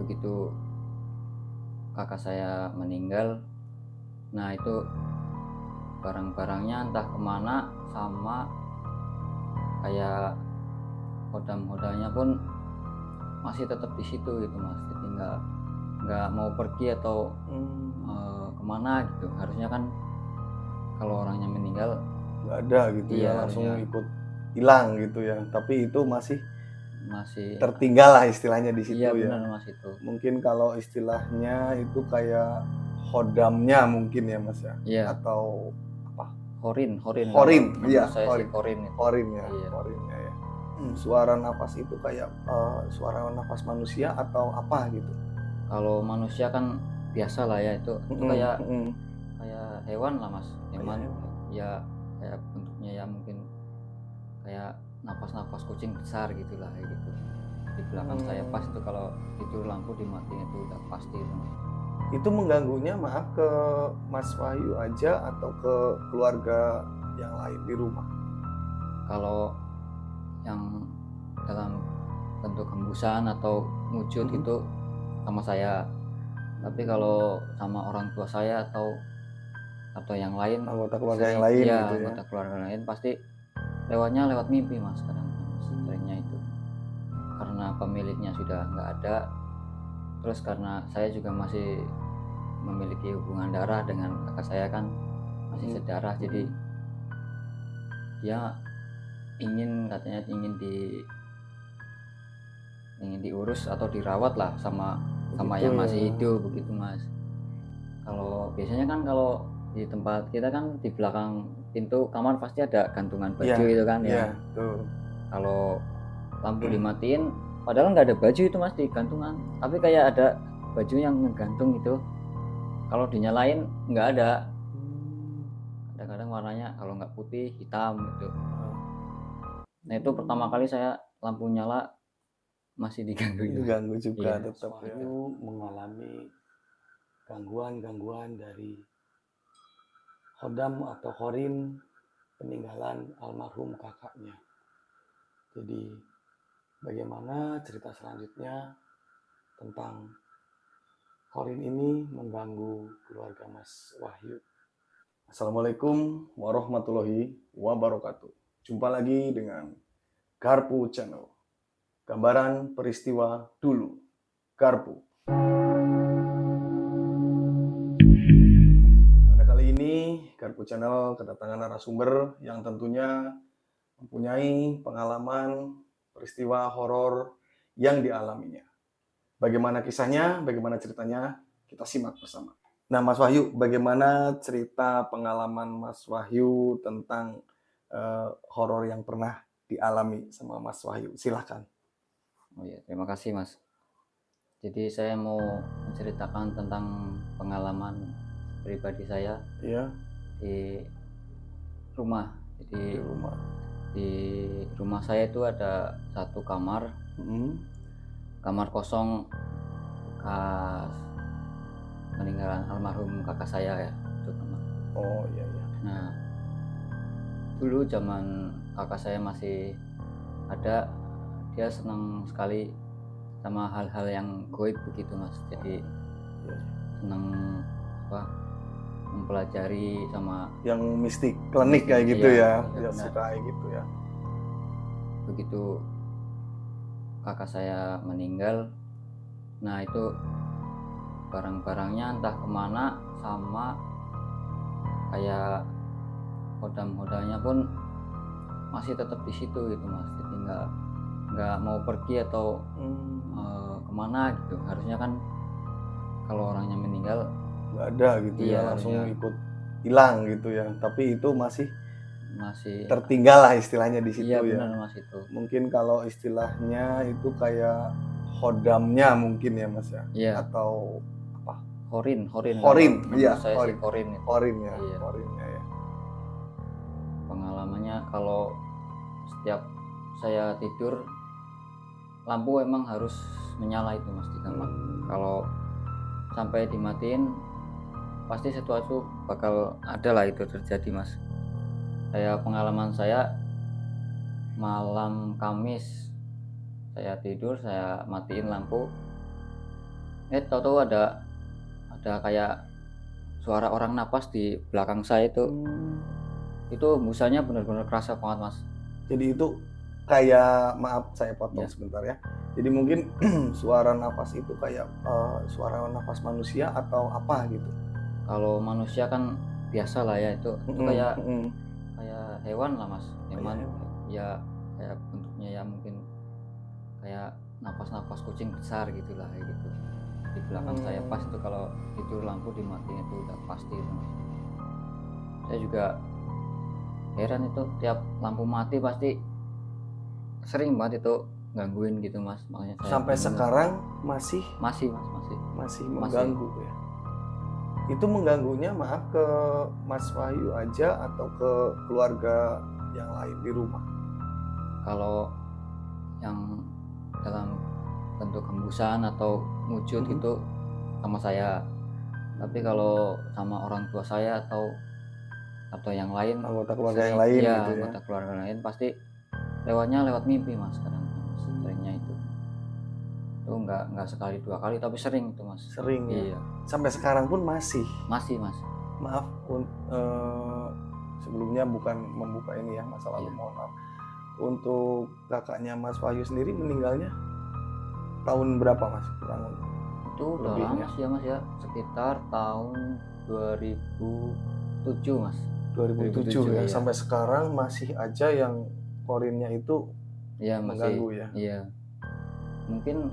begitu kakak saya meninggal, nah itu barang-barangnya entah kemana, sama kayak hodam-hodanya pun masih tetap di situ gitu mas. Jadi nggak mau pergi atau kemana gitu. Harusnya kan kalau orangnya meninggal nggak ada gitu iya, ya, langsung harusnya ikut hilang gitu ya, tapi itu masih masih tertinggal lah istilahnya di situ iya ya. benar mas itu. Mungkin kalau istilahnya itu kayak hodamnya mungkin ya mas ya, Iya. atau apa? Horin, Iya, menurut saya sih horin itu. Horin ya, Iya. horinnya ya. Suara nafas itu kayak suara nafas manusia atau apa gitu? Kalau manusia kan biasa lah ya, itu kayak hewan lah mas, hewan ya, kayak bentuknya ya mungkin kayak nafas kucing besar gitulah kayak gitu. Di belakang saya pas itu kalau tidur lampu dimatiin itu udah pasti itu mas. Itu mengganggunya maaf ke Mas Wahyu aja atau ke keluarga yang lain di rumah? Kalau yang dalam bentuk hembusan atau wujud itu sama saya, tapi kalau sama orang tua saya atau yang lain, Anggota keluarga yang lain ya, gitu ya. anggota keluarga lain pasti lewatnya lewat mimpi mas kadang seringnya itu, karena pemiliknya sudah nggak ada, terus karena saya juga masih memiliki hubungan darah dengan kakak saya kan, masih sedarah, jadi dia katanya ingin diurus atau dirawat lah sama Begitu yang ya. masih hidup begitu mas. Kalau biasanya kan kalau di tempat kita kan di belakang pintu kamar pasti ada gantungan baju itu kan ya. Kalau lampu dimatiin, padahal nggak ada baju itu mas di gantungan, tapi kayak ada baju yang ngegantung itu. Kalau dinyalain nggak ada. Kadang-kadang warnanya kalau nggak putih hitam gitu. Nah itu pertama kali saya lampu nyala masih diganggu itu. Diganggu juga Iya. tetap ya. Wahyu mengalami gangguan dari hodam atau horin peninggalan almarhum kakaknya. Jadi bagaimana cerita selanjutnya tentang horin ini mengganggu keluarga Mas Wahyu? Assalamualaikum warahmatullahi wabarakatuh. Jumpa lagi dengan Garpu Channel. Gambaran peristiwa dulu. Garpu. Pada kali ini Garpu Channel kedatangan narasumber yang tentunya mempunyai pengalaman peristiwa horor yang dialaminya. Bagaimana kisahnya, bagaimana ceritanya, kita simak bersama. Nah Mas Wahyu, bagaimana cerita pengalaman Mas Wahyu tentang horor yang pernah dialami sama Mas Wahyu? Silahkan. Oh iya, terima kasih Mas. Jadi saya mau menceritakan tentang pengalaman pribadi saya di rumah. Jadi di rumah saya itu ada satu kamar, kamar kosong bekas peninggalan almarhum kakak saya ya, itu kamar. Oh iya. Nah dulu zaman kakak saya masih ada, dia senang sekali sama hal-hal yang goib begitu mas. Jadi senang mempelajari sama yang mistik, klinik kayak gitu ya, ya suka kayak gitu ya. Begitu kakak saya meninggal, nah itu barang-barangnya entah kemana, sama kayak hodam-hodanya pun masih tetap di situ gitu mas. Jadi nggak mau pergi atau kemana gitu. Harusnya kan kalau orangnya meninggal nggak ada gitu ya, langsung ikut hilang gitu ya, tapi itu masih tertinggal lah istilahnya di situ iya, ya. benar mas itu. Mungkin kalau istilahnya itu kayak hodamnya mungkin ya mas ya. Iya. Atau apa? Horin. Iya, saya sih horin itu. Horinnya ya. Pengalamannya kalau setiap saya tidur lampu emang harus menyala itu mas di kamar. Kalau sampai dimatiin pasti sesuatu bakal ada lah itu terjadi mas. Kayak pengalaman saya malam Kamis, saya tidur, saya matiin lampu, tahu-tahu ada kayak suara orang napas di belakang saya itu. Itu hembusannya benar-benar kerasa banget mas. Jadi itu kayak, maaf saya potong Ya. sebentar ya. Jadi mungkin suara nafas itu kayak suara nafas manusia atau apa gitu? Kalau manusia kan biasa lah ya, itu kayak hewan lah mas, hewan ya, kayak bentuknya ya mungkin kayak napas-napas kucing besar gitulah kayak gitu. Di belakang saya pas itu kalau tidur lampu dimatiin itu udah pasti itu mas. Saya juga heran itu tiap lampu mati pasti sering banget itu gangguin gitu mas, makanya saya Sampai bingung. sekarang masih masih mas, masih mengganggu ya. Itu mengganggunya maaf ke Mas Wahyu aja atau ke keluarga yang lain di rumah? Kalau yang dalam bentuk hembusan atau wujud itu sama saya, tapi kalau sama orang tua saya atau yang lain, Anggota keluarga yang lain ya, gitu ya. anggota keluarga lain pasti lewat mimpi mas kadang mas. Seringnya itu nggak sekali 2 kali tapi sering itu mas. Sering ya. Iya. Sampai sekarang pun masih Mas. Maaf sebelumnya bukan membuka ini ya masa lalu, mohon maaf. Untuk kakaknya Mas Wahyu sendiri meninggalnya tahun berapa mas kurang lebih? Itu udah lama sih ya mas ya, sekitar tahun 2007 mas. 2007 ya, iya. Sampai sekarang masih aja yang korinnya itu Iya, mengganggu ya. Iya. Mungkin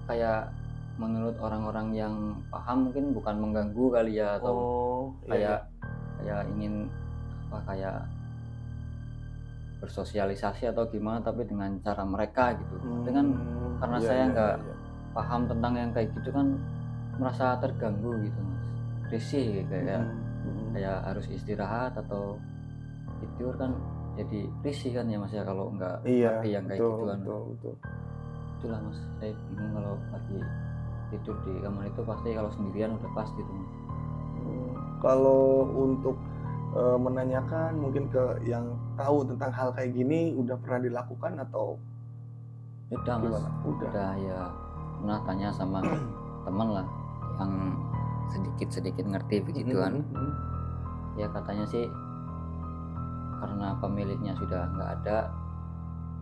kayak menurut orang-orang yang paham mungkin bukan mengganggu kali ya, atau kayak ingin kayak bersosialisasi atau gimana, tapi dengan cara mereka gitu. Dengan karena saya nggak paham tentang yang kayak gitu kan, merasa terganggu gitu mas, risih kayak harus istirahat atau tidur kan jadi risih kan ya mas ya, kalau nggak ngerti yang kayak gitu kan. Betul. Itulah mas, saya bingung kalau lagi tidur di kamar itu pasti kalau sendirian udah pasti gitu mas. Kalau untuk menanyakan mungkin ke yang tahu tentang hal kayak gini, udah pernah dilakukan atau udah mas? Udah ya, pernah tanya sama teman lah yang sedikit ngerti begituan. Ya katanya sih karena pemiliknya sudah nggak ada,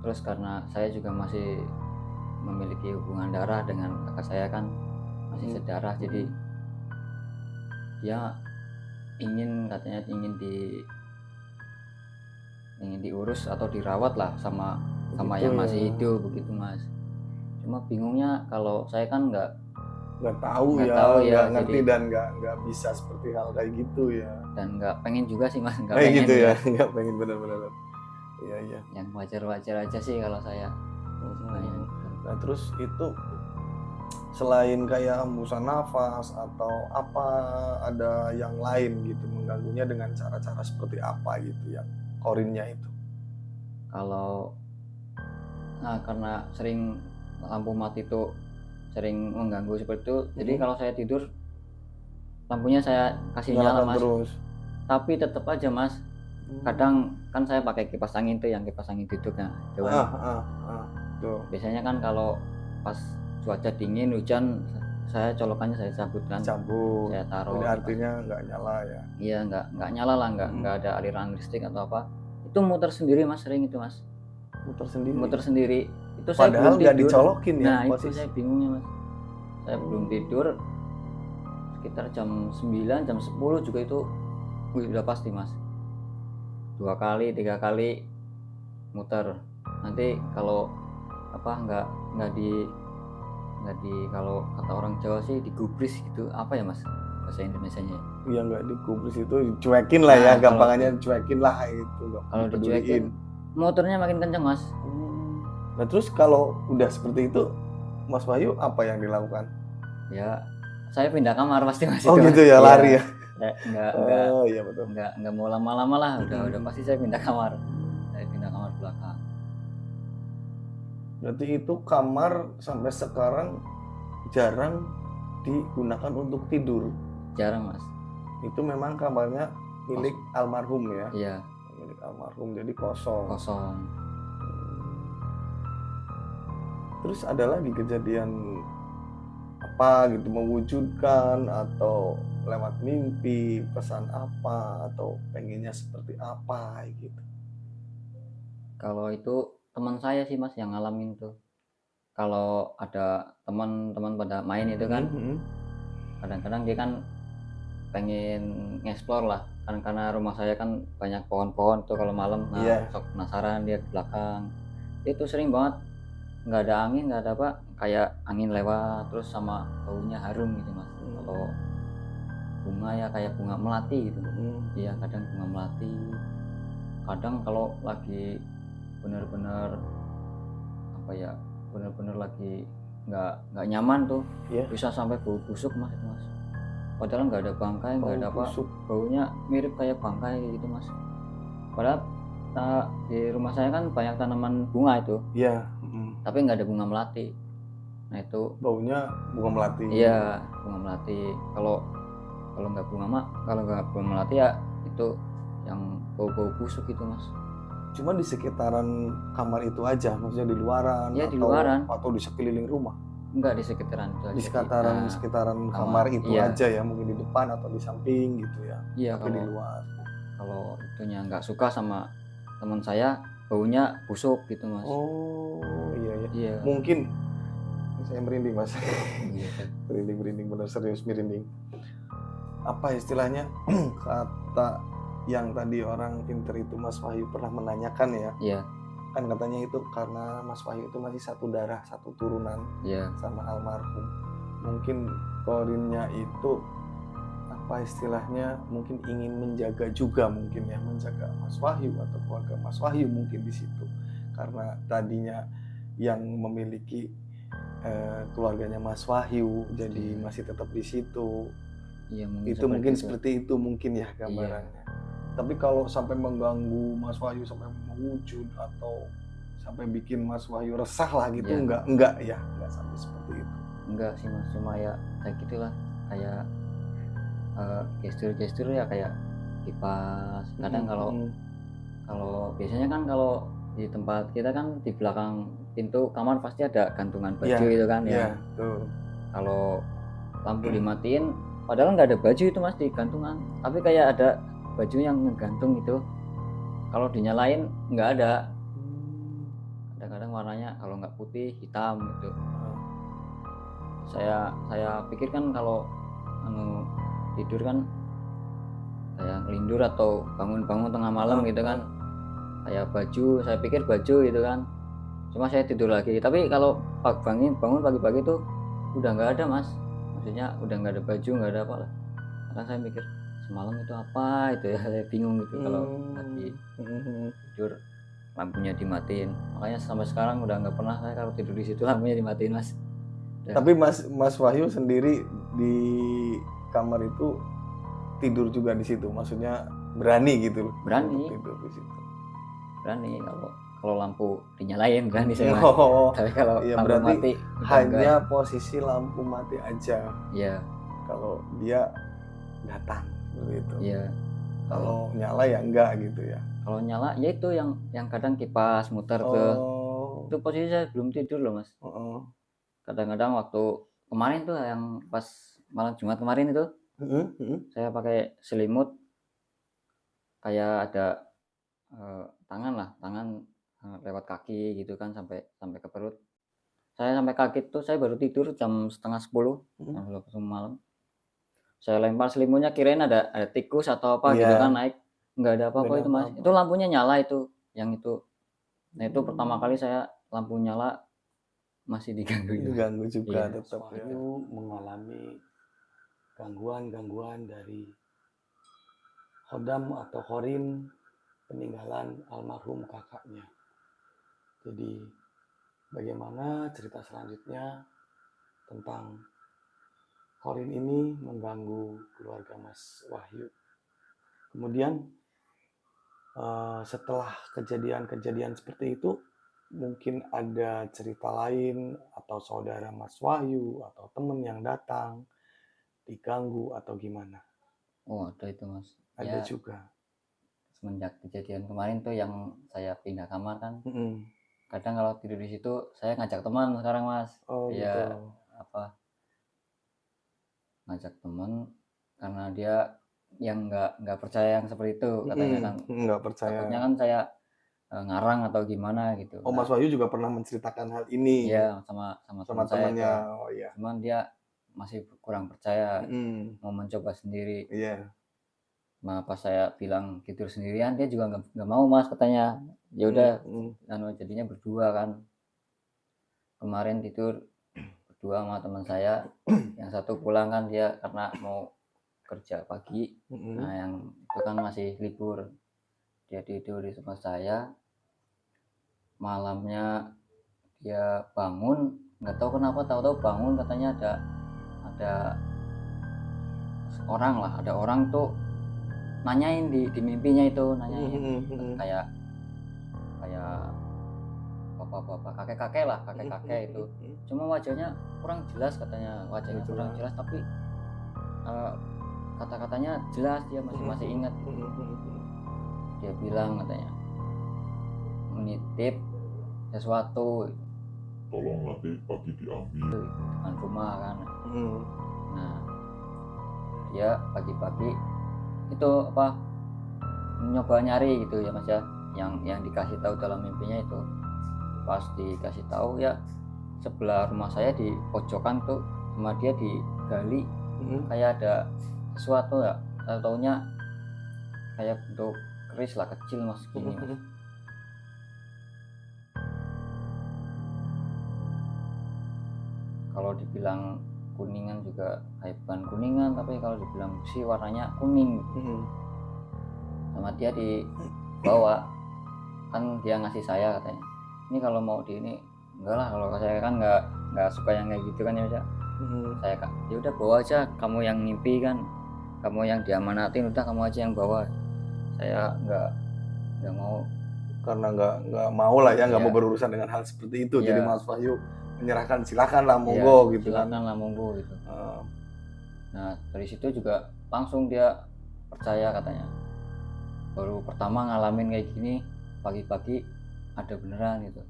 terus karena saya juga masih memiliki hubungan darah dengan kakak saya kan, masih sedarah, jadi dia katanya ingin diurus atau dirawat lah sama yang masih hidup begitu mas. Cuma bingungnya kalau saya kan nggak tahu ya, nggak ngerti dan nggak bisa seperti hal kayak gitu ya. Dan nggak pengen juga sih mas, nggak pengen gitu ya, nggak pengen benar-benar. Iya. Yang wajar-wajar aja sih kalau saya. Nah terus itu selain kayak hembusan nafas atau apa, ada yang lain gitu mengganggunya dengan cara-cara seperti apa gitu yang korinnya itu? Kalau karena sering lampu mati itu sering mengganggu seperti itu, jadi kalau saya tidur lampunya saya kasih nyala mas terus. Tapi tetap aja mas, kadang kan saya pakai kipas angin tuh, yang kipas angin duduknya tuh. Biasanya kan kalau pas cuaca dingin hujan, saya colokannya saya cabut kan, saya taruh. Jadi artinya nggak nyala ya? Iya, nggak nyala lah, nggak ada aliran listrik atau apa. Itu muter sendiri mas, sering itu mas. Muter sendiri. Itu padahal nggak dicolokin ya. Nah itu saya bingungnya mas. Saya belum tidur sekitar jam 9, jam 10 juga itu udah pasti mas. 2 kali, 3 kali muter. Nanti kalau nggak di kalau kata orang Jawa sih digubris gitu, apa ya mas bahasa Indonesianya? Iya, nggak digubris itu cuekin lah ya, gampangannya cuekin lah itu. Kalau dicuekin motornya makin kencang mas. Nah terus kalau udah seperti itu Mas Wahyu apa yang dilakukan? Ya saya pindah kamar pasti mas. Gitu ya, lari ya? Iya betul. Nggak mau lama-lama lah, udah pasti saya pindah kamar. Saya pindah kamar belakang. Berarti itu kamar sampai sekarang jarang digunakan untuk tidur? Jarang mas. Itu memang kamarnya milik almarhum ya? Iya. Milik almarhum, jadi kosong. Terus ada lagi kejadian apa gitu, mewujudkan atau lewat mimpi, pesan apa, atau pengennya seperti apa gitu? Kalau itu teman saya sih Mas yang ngalamin tuh. Kalau ada teman-teman pada main itu kan, kadang-kadang dia kan pengen ngeksplor lah, kan karena rumah saya kan banyak pohon-pohon tuh kalau malam. Nah, Iya. sok penasaran dia ke belakang. Itu sering banget nggak ada angin, nggak ada apa, kayak angin lewat terus sama baunya harum gitu Mas. Kalau bunga ya kayak bunga melati gitu. Iya, kadang bunga melati. Kadang kalau lagi bener-bener apa ya, bener-bener lagi nggak nyaman tuh, Iya. bisa sampai bau busuk Mas itu Mas. Padahal nggak ada bangkai, nggak Bau ada apa, busuk. baunya mirip kayak bangkai gitu Mas. Padahal di rumah saya kan banyak tanaman bunga itu, Iya. tapi nggak ada bunga melati. Nah itu, Baunya bunga melati. iya bunga melati. Kalau kalau nggak bunga melati ya itu yang bau-bau busuk itu Mas. Cuma di sekitaran kamar itu aja, maksudnya di luaran Ya di luaran, atau di sekeliling rumah? nggak di sekitaran itu Di aja. sekitaran kamar itu iya, aja ya, mungkin di depan atau di samping gitu ya, iya. tapi di luar. Kalau itunya nggak suka sama teman saya, baunya busuk gitu Mas. Oh, iya ya. Iya. Mungkin saya merinding Mas. Gitu. merinding bener, serius merinding. Apa istilahnya, kata yang tadi orang pinter itu Mas Wahyu pernah menanyakan ya, Iya, kan katanya itu karena Mas Wahyu itu masih satu darah, satu turunan iya, sama almarhum. Mungkin Korinnya itu apa istilahnya, mungkin ingin menjaga juga mungkin ya, menjaga Mas Wahyu atau keluarga Mas Wahyu mungkin di situ. Karena tadinya yang memiliki keluarganya Mas Wahyu, jadi masih tetap di situ. iya Itu mungkin itu. seperti itu mungkin ya gambarannya. Tapi kalau sampai mengganggu Mas Wahyu sampai mewujud atau sampai bikin Mas Wahyu resah lah gitu, Iya. enggak ya, enggak sampai seperti itu. Enggak sih Mas, cuma ya kayak gitulah, kayak gestur-gestur ya kayak kipas. Kadang kalau biasanya kan kalau di tempat kita kan di belakang pintu kamar pasti ada gantungan baju Iya, itu kan iya, ya. tuh. Kalau lampu dimatiin, padahal nggak ada baju itu Mas di gantungan, tapi kayak ada baju yang ngegantung itu. Kalau dinyalain nggak ada. Kadang-kadang warnanya kalau nggak putih hitam gitu. Saya pikir kan kalau tidur kan kayak ngelindur atau bangun-bangun tengah malam gitu kan, kayak baju, saya pikir baju gitu kan, cuma saya tidur lagi. Tapi kalau bangun pagi-pagi tuh udah nggak ada Mas, maksudnya udah nggak ada baju, nggak ada apa lah. Kadang saya mikir semalam itu apa itu ya, saya bingung gitu kalau lagi tidur lampunya dimatiin. Makanya sampai sekarang udah nggak pernah saya kalau tidur di situ lampunya dimatiin Mas. Tapi Mas Wahyu sendiri di kamar itu tidur juga di situ, maksudnya berani gitu loh. Berani. Untuk tidur di situ. Berani kalau lampu dinyalain berani saya. Tapi kalau ya lampu berarti mati hanya posisi lampu mati aja. Iya. Kalau dia datang seperti itu. Iya. Kalau nyala ya enggak gitu ya. Kalau nyala ya itu yang kadang kipas muter tuh. Itu posisi saya belum tidur loh Mas. Kadang-kadang waktu kemarin tuh yang pas malam Jumat kemarin itu, saya pakai selimut kayak ada tangan lewat kaki gitu kan sampai ke perut. Saya sampai kaget tuh, saya baru tidur jam 9:30 jam 10 malam. Saya lempar selimutnya kirain ada tikus atau apa gitu kan naik, nggak ada apa-apa itu Mas. Itu lampunya nyala itu, yang itu. Nah itu pertama kali saya lampu nyala masih diganggu. Diganggu juga Iya. tetap ya. Wahyu mengalami gangguan-gangguan dari Khodam atau Khorin peninggalan almarhum kakaknya. Jadi bagaimana cerita selanjutnya tentang Khorin ini mengganggu keluarga Mas Wahyu. Kemudian setelah kejadian-kejadian seperti itu, mungkin ada cerita lain atau saudara Mas Wahyu atau teman yang datang diganggu atau gimana? Oh ada itu Mas. Ada Ya, juga. semenjak kejadian kemarin tuh yang saya pindah kamar kan, kadang kalau tidur di situ saya ngajak teman sekarang Mas. Oh ya gitu. apa ngajak temen karena dia yang nggak percaya yang seperti itu katanya kan. Nggak percaya. Takutnya kan saya ngarang atau gimana gitu. Oh, Mas Wahyu juga pernah menceritakan hal ini Iya, sama sama teman saya temannya. tuh. Oh iya. Cuman dia masih kurang percaya, Mm-mm. mau mencoba sendiri. Iya. Nah, pas saya bilang tidur sendirian, dia juga nggak mau Mas katanya. Ya udah, jadinya berdua kan. Kemarin tidur berdua sama teman saya, yang satu pulang kan dia karena mau kerja pagi. Nah, yang itu kan masih libur. Dia tidur di tempat saya. Malamnya dia bangun, nggak tahu kenapa, tahu-tahu bangun katanya ada orang lah, ada orang tuh nanyain di mimpinya itu, nanyain kayak bapak-bapak, kakek-kakek lah, kakek-kakek itu. Cuma wajahnya kurang jelas katanya, wajahnya kurang jelas, tapi kata-katanya jelas, dia masih ingat. Dia bilang katanya menitip sesuatu, tolong nanti pagi diambil depan rumah kan. Nah, dia pagi-pagi itu apa nyoba nyari gitu ya Mas ya, yang dikasih tahu dalam mimpinya itu. Pas dikasih tahu ya, sebelah rumah saya di pojokan tuh sama dia digali, kayak ada sesuatu ya, taunya kayak bentuk keris lah, kecil Mas, gini Mas. Kalau dibilang kuningan juga kayak bukan kuningan, tapi kalau dibilang besi warnanya kuning. Sama dia dibawa, kan dia ngasih saya katanya, ini kalau mau di ini, enggak lah, kalau saya kan nggak suka yang kayak gitu kan ya Mas. Saya kan ya udah bawa aja, kamu yang mimpi kan, kamu yang diamanatin, udah kamu aja yang bawa. Saya nggak mau, karena nggak mau lah ya, nggak mau berurusan dengan hal seperti itu. Jadi Mas Wahyu menyerahkan, silakan lah monggo gitu kan. Silakan lah monggo gitu. Nah, dari situ juga langsung dia percaya katanya. Baru pertama ngalamin kayak gini, pagi-pagi ada beneran gitu.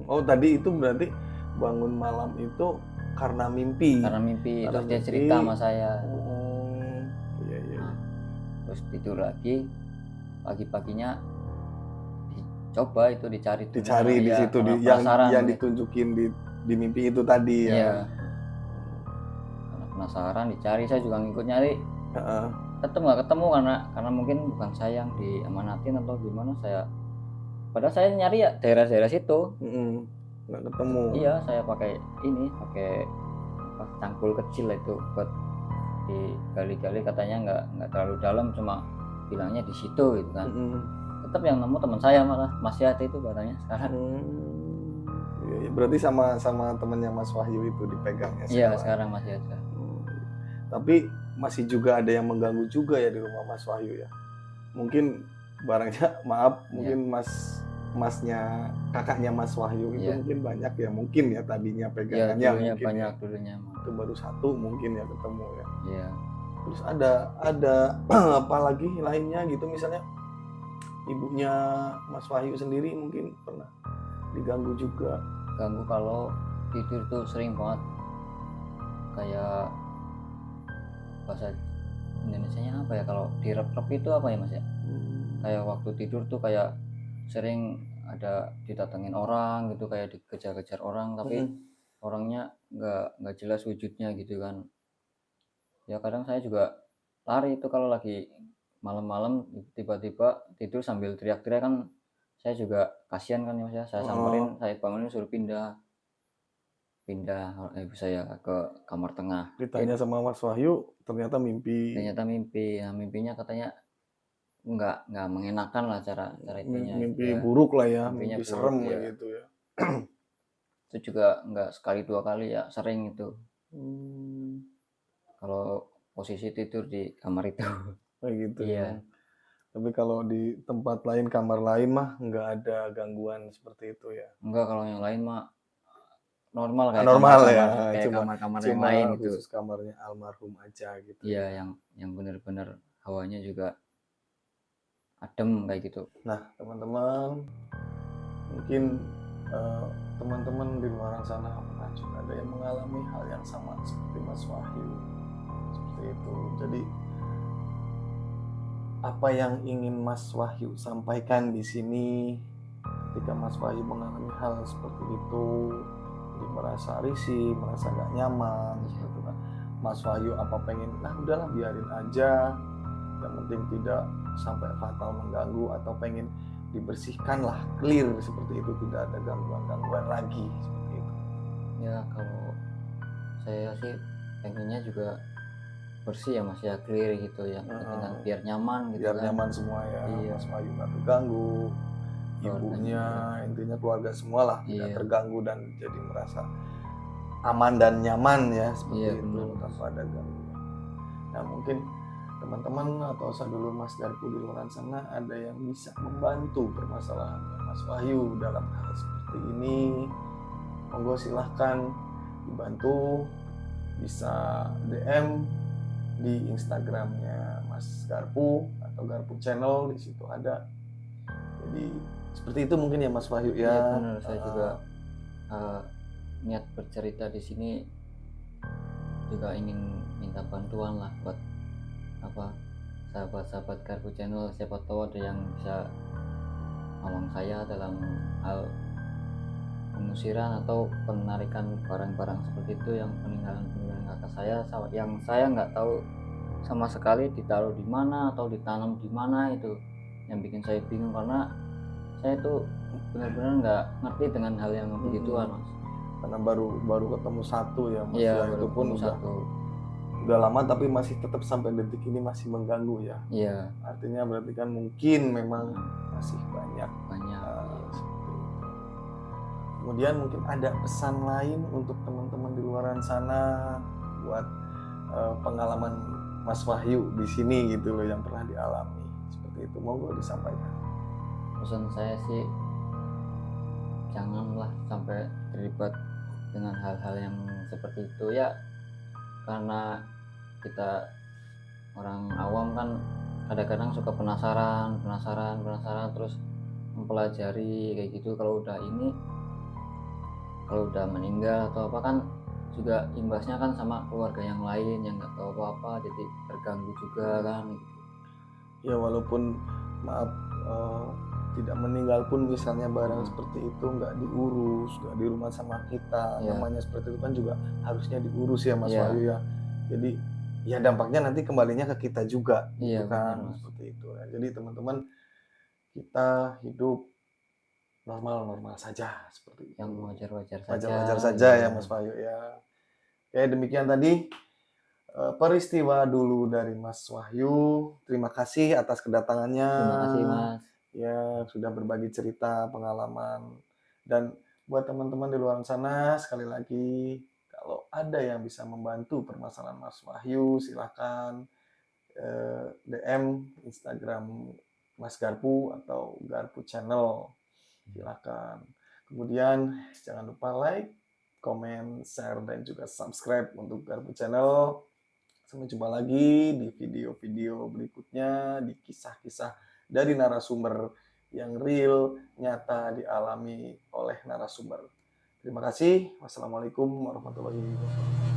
Oh, tadi itu berarti bangun malam itu karena mimpi. Terus dia cerita sama saya. Iya. Nah, terus tidur lagi, pagi-paginya dicoba itu dicari di situ, yang ditunjukin di mimpi itu tadi ya. Iya. Karena penasaran dicari, saya juga ngikut nyari. Tetep nggak ketemu karena mungkin bukan saya yang diamanatin atau gimana. Padahal saya nyari ya daerah-daerah situ. Nggak ketemu. Iya, saya pakai cangkul kecil itu buat digali-gali, katanya nggak terlalu dalam, cuma bilangnya di situ gitu kan. Tetap yang nemu teman saya, malah masih ada itu barangnya sekarang. Berarti sama temannya Mas Wahyu itu dipegangnya sekarang. Iya, sekarang masih ada. Tapi masih juga ada yang mengganggu juga ya di rumah Mas Wahyu ya. Mungkin barangnya, maaf, mungkin masnya, kakaknya Mas Wahyu itu mungkin banyak ya, mungkin ya tadinya pegangannya. Iya, mungkin banyak ya. dulunya. Itu baru satu mungkin ya ketemu ya. Iya. Terus ada apa lagi lainnya gitu, misalnya ibunya Mas Wahyu sendiri mungkin pernah diganggu juga. Ganggu kalau tidur tuh sering banget, kayak bahasa Indonesianya apa ya, kalau direp-rep itu apa ya Mas ya, kayak waktu tidur tuh kayak sering ada didatengin orang gitu, kayak dikejar-kejar orang, tapi orangnya nggak jelas wujudnya gitu kan. Ya kadang saya juga lari itu kalau lagi malam-malam, tiba-tiba tidur sambil teriak-teriak kan, saya juga kasihan kan ya Mas ya. Saya samperin, saya bangunin, suruh pindah ibu saya ke kamar tengah. Ditanya sama Mas Wahyu, ternyata mimpi. Nah, mimpinya katanya nggak mengenakan lah cara itunya. Mimpi buruk lah ya, mimpi serem ya. gitu ya. Itu juga nggak sekali dua kali ya, sering itu. Kalau posisi tidur di kamar itu. Kayak gitu. Iya. Tapi kalau di tempat lain, kamar lain mah nggak ada gangguan seperti itu ya. Enggak, kalau yang lain mah normal, kayak normal ya, kayak kamar-kamar yang lain gitu. Khusus kamarnya almarhum aja gitu. Iya, yang benar-benar hawanya juga adem kayak gitu. Nah, teman-teman, mungkin teman-teman di luar sana pernah juga ada yang mengalami hal yang sama seperti Mas Wahyu, seperti itu. Jadi apa yang ingin Mas Wahyu sampaikan di sini ketika Mas Wahyu mengalami hal seperti itu, jadi merasa risih, merasa nggak nyaman, seperti itu kan. Mas Wahyu apa pengen, nah udahlah biarin aja, yang penting tidak sampai fatal mengganggu, atau pengen dibersihkan lah, clear seperti itu, tidak ada gangguan-gangguan lagi seperti itu. Ya kalau saya sih pengennya juga bersih ya Mas ya, clear gitu ya, dengan biar nyaman gitu biar kan. nyaman semua ya. Iya. Mas Wahyu nggak terganggu, ibunya, intinya keluarga semua lah tidak terganggu dan jadi merasa aman dan nyaman ya seperti itu, benar. tanpa ada gangguan. Nah mungkin teman-teman atau sadulur Mas Garpu di luar sana ada yang bisa membantu permasalahan Mas Wahyu dalam hal seperti ini, monggo silahkan dibantu, bisa DM di Instagramnya Mas Garpu atau Garpu Channel, di situ ada. Jadi seperti itu mungkin ya Mas Wahyu ya. Iya benar, saya juga niat bercerita di sini juga ingin minta bantuan lah buat sahabat-sahabat Garpu Channel, siapa tahu ada yang bisa nolong saya dalam hal pengusiran atau penarikan barang-barang seperti itu yang peninggalan kakak saya yang saya nggak tahu sama sekali ditaruh di mana atau ditanam di mana, itu yang bikin saya bingung karena saya tuh benar-benar nggak ngerti dengan hal yang begituan Mas. Karena baru ketemu satu ya Mas. Iya, itu pun udah lama tapi masih tetap sampai detik ini masih mengganggu ya. Iya. Artinya berarti kan mungkin memang masih banyak. Kemudian mungkin ada pesan lain untuk teman-teman di luar sana buat pengalaman Mas Wahyu di sini gitu loh yang pernah dialami seperti itu, monggo disampaikan. Pesan saya sih janganlah sampai terlibat dengan hal-hal yang seperti itu ya, karena kita orang awam kan kadang-kadang suka penasaran terus mempelajari kayak gitu. Kalau udah meninggal atau apa kan juga imbasnya kan sama keluarga yang lain yang nggak tahu apa-apa, jadi terganggu juga kan gitu. Ya walaupun maaf tidak meninggal pun misalnya barang seperti itu nggak diurus, nggak di rumah sama kita, namanya seperti itu kan juga harusnya diurus ya Mas Wahyu ya. Jadi ya dampaknya nanti kembalinya ke kita juga gitu kan, seperti itu ya. Jadi teman-teman, kita hidup normal saja seperti itu. Yang wajar-wajar saja ya Mas Wahyu ya. Oke, demikian tadi peristiwa dulu dari Mas Wahyu. Terima kasih atas kedatangannya. Terima kasih Mas. Ya, sudah berbagi cerita, pengalaman. Dan buat teman-teman di luar sana, sekali lagi, kalau ada yang bisa membantu permasalahan Mas Wahyu, silakan DM Instagram Mas Garpu atau Garpu Channel. Silakan. Kemudian jangan lupa like, komen, share, dan juga subscribe untuk Garpu Channel. Sampai jumpa lagi di video-video berikutnya, di kisah-kisah dari narasumber yang real, nyata dialami oleh narasumber. Terima kasih. Wassalamualaikum warahmatullahi wabarakatuh.